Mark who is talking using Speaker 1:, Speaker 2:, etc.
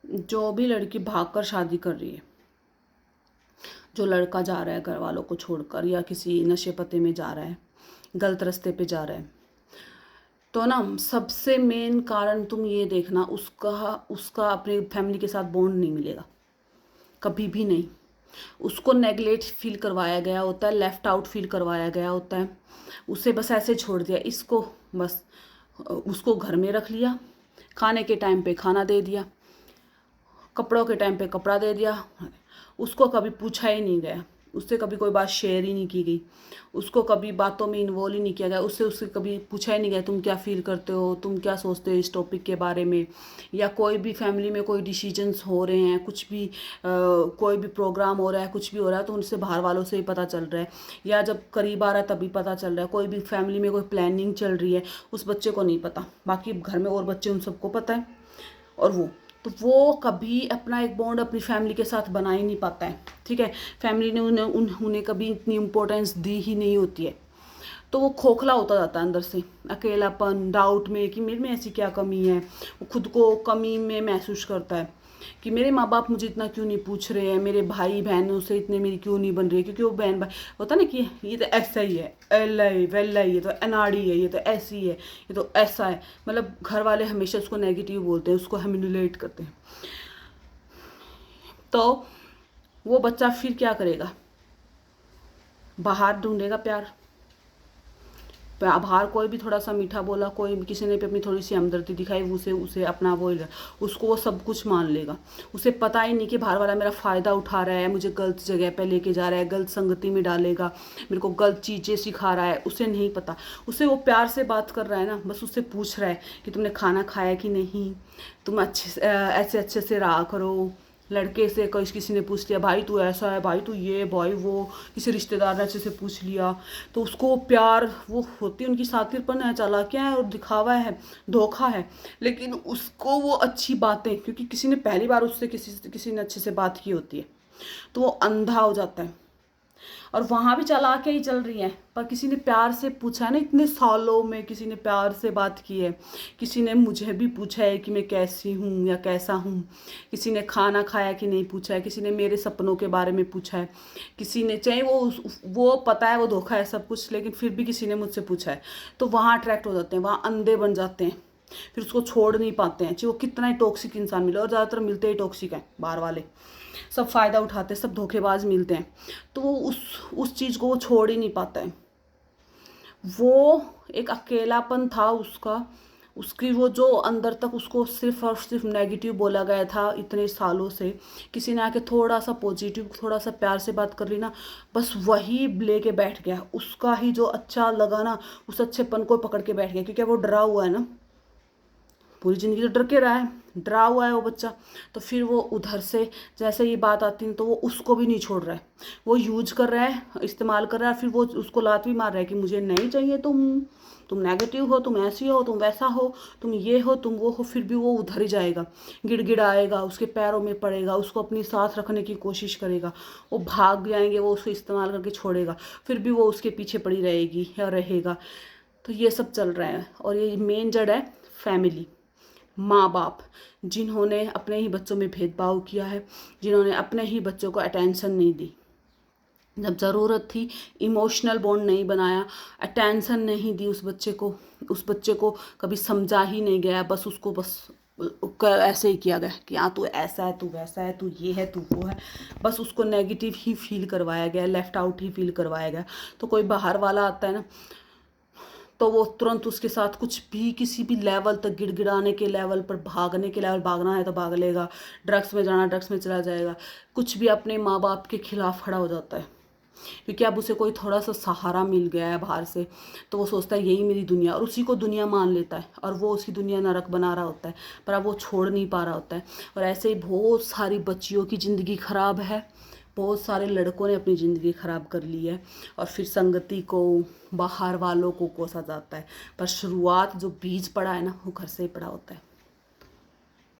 Speaker 1: जो भी लड़की भागकर शादी कर रही है, जो लड़का जा रहा है घर वालों को छोड़कर या किसी नशे पते में जा रहा है, गलत रास्ते पे जा रहा है, तो ना सबसे मेन कारण तुम ये देखना, उसका उसका अपने फैमिली के साथ बॉन्ड नहीं मिलेगा, कभी भी नहीं। उसको नेगलेक्ट फील करवाया गया होता है, लेफ्ट आउट फील करवाया गया होता है, उसे बस ऐसे छोड़ दिया, इसको बस उसको घर में रख लिया, खाने के टाइम पे खाना दे दिया, कपड़ों के टाइम पे कपड़ा दे दिया, उसको कभी पूछा ही नहीं गया, उससे कभी कोई बात शेयर ही नहीं की गई, उसको कभी बातों में इन्वॉल्व ही नहीं किया गया, उससे कभी पूछा ही नहीं गया तुम क्या फील करते हो, तुम क्या सोचते हो इस टॉपिक के बारे में, या कोई भी फैमिली में कोई डिसीजंस हो रहे हैं, कुछ भी कोई भी प्रोग्राम हो रहा है, कुछ भी हो रहा है तो उनसे बाहर वालों से ही पता चल रहा है, या जब करीब आ रहा है तभी पता चल रहा है। कोई भी फैमिली में कोई प्लानिंग चल रही है उस बच्चे को नहीं पता, बाकी घर में और बच्चे उन सबको पता है। और वो कभी अपना एक बॉन्ड अपनी फैमिली के साथ बना ही नहीं पाता है, ठीक है। फैमिली ने उन्हें कभी इतनी इम्पोर्टेंस दी ही नहीं होती है, तो वो खोखला होता जाता है अंदर से, अकेलापन, डाउट में कि मेरे में ऐसी क्या कमी है, वो खुद को कमी में महसूस करता है कि मेरे माँ बाप मुझे इतना क्यों नहीं पूछ रहे हैं, मेरे भाई बहनों से इतने मेरी क्यों नहीं बन रही है, क्योंकि वो बहन भाई होता ना कि ये तो ऐसा ही है, एल है वेल है, ये तो अनाड़ी है, ये तो ऐसी है, ये तो ऐसा है, मतलब घर वाले हमेशा उसको नेगेटिव बोलते हैं, उसको ह्यूमिलेट करते हैं। तो वो बच्चा फिर क्या करेगा, बाहर ढूंढेगा प्यार, बाहर कोई भी थोड़ा सा मीठा बोला, कोई किसी ने भी अपनी थोड़ी सी हमदर्दी दिखाई, उसे अपना वो उसको वो सब कुछ मान लेगा। उसे पता ही नहीं कि बाहर वाला मेरा फ़ायदा उठा रहा है, मुझे गलत जगह पे लेके जा रहा है, गलत संगति में डालेगा, मेरे को गलत चीज़ें सिखा रहा है, उसे नहीं पता। उसे वो प्यार से बात कर रहा है ना, बस उससे पूछ रहा है कि तुमने खाना खाया कि नहीं, तुम ऐसे अच्छे से रहा करो। लड़के से किसी ने पूछ लिया भाई तू ऐसा है, भाई तू ये, भाई वो, किसी रिश्तेदार ने अच्छे से पूछ लिया, तो उसको प्यार, वो होती उनकी सातिरपन है, चालाकियाँ है और दिखावा है, धोखा है, लेकिन उसको वो अच्छी बातें, क्योंकि किसी ने पहली बार उससे किसी ने अच्छे से बात की होती है, तो वो अंधा हो जाता है। और वहाँ भी चालाकियाँ ही चल रही हैं, पर किसी ने प्यार से पूछा है ना, इतने सालों में किसी ने प्यार से बात की है, किसी ने मुझे भी पूछा है कि मैं कैसी हूँ या कैसा हूँ, किसी ने खाना खाया कि नहीं पूछा है, किसी ने मेरे सपनों के बारे में पूछा है, किसी ने, चाहे वो पता है वो धोखा है सब कुछ, लेकिन फिर भी किसी ने मुझसे पूछा है, तो वहाँ अट्रैक्ट हो जाते हैं, वहाँ अंधे बन जाते हैं, फिर उसको छोड़ नहीं पाते हैं, चाहे वो कितना ही टॉक्सिक इंसान मिले, और ज़्यादातर मिलते ही टॉक्सिक हैं बाहर वाले, सब फ़ायदा उठाते हैं, सब धोखेबाज मिलते हैं, तो वो उस चीज़ को वो छोड़ ही नहीं पाता है। वो एक अकेलापन था उसका, उसकी वो जो अंदर तक उसको सिर्फ और सिर्फ नेगेटिव बोला गया था इतने सालों से, किसी ने आके थोड़ा सा पॉजिटिव, थोड़ा सा प्यार से बात कर ली ना, बस वही लेके बैठ गया, उसका ही जो अच्छा लगा ना, उस अच्छेपन को पकड़ के बैठ गया, क्योंकि वो डरा हुआ है ना, पूरी ज़िंदगी तो डर के रहा है, डरा हुआ है वो बच्चा, तो फिर वो उधर से जैसे ये बात आती है तो वो उसको भी नहीं छोड़ रहा है, वो यूज कर रहा है, इस्तेमाल कर रहा है, फिर वो उसको लात भी मार रहा है कि मुझे नहीं चाहिए, तुम नेगेटिव हो, तुम ऐसी हो, तुम वैसा हो, तुम ये हो, तुम वो हो, फिर भी वो उधर ही जाएगा, गिड़गिड़ाएगा, उसके पैरों में पड़ेगा, उसको अपनी साथ रखने की कोशिश करेगा, वो भाग जाएंगे, वो उसको इस्तेमाल करके छोड़ेगा, फिर भी वो उसके पीछे पड़ी रहेगी या रहेगा। तो ये सब चल रहा है, और ये मेन जड़ है फैमिली, माँ बाप, जिन्होंने अपने ही बच्चों में भेदभाव किया है, जिन्होंने अपने ही बच्चों को अटेंशन नहीं दी, जब ज़रूरत थी इमोशनल बॉन्ड नहीं बनाया, अटेंशन नहीं दी उस बच्चे को कभी समझा ही नहीं गया, बस उसको ऐसे ही किया गया कि हाँ तू ऐसा है, तू वैसा है, तू ये है, तू वो है, बस उसको नेगेटिव ही फील करवाया गया, लेफ्ट आउट ही फील करवाया गया। तो कोई बाहर वाला आता है ना, तो वो तुरंत उसके साथ कुछ भी, किसी भी लेवल तक, गिड़गिड़ाने के लेवल पर, भागने के लेवल, भागना है तो भाग लेगा, ड्रग्स में जाना ड्रग्स में चला जाएगा, कुछ भी अपने माँ बाप के खिलाफ खड़ा हो जाता है, क्योंकि अब उसे कोई थोड़ा सा सहारा मिल गया है बाहर से, तो वो सोचता है यही मेरी दुनिया, और उसी को दुनिया मान लेता है, और वो उसकी दुनिया नरक बना रहा होता है, पर अब वो छोड़ नहीं पा रहा होता है। और ऐसे ही बहुत सारी बच्चियों की ज़िंदगी खराब है, बहुत सारे लड़कों ने अपनी ज़िंदगी ख़राब कर ली है, और फिर संगति को, बाहर वालों को कोसा जाता है, पर शुरुआत जो बीज पड़ा है ना, वो घर से ही पड़ा होता है।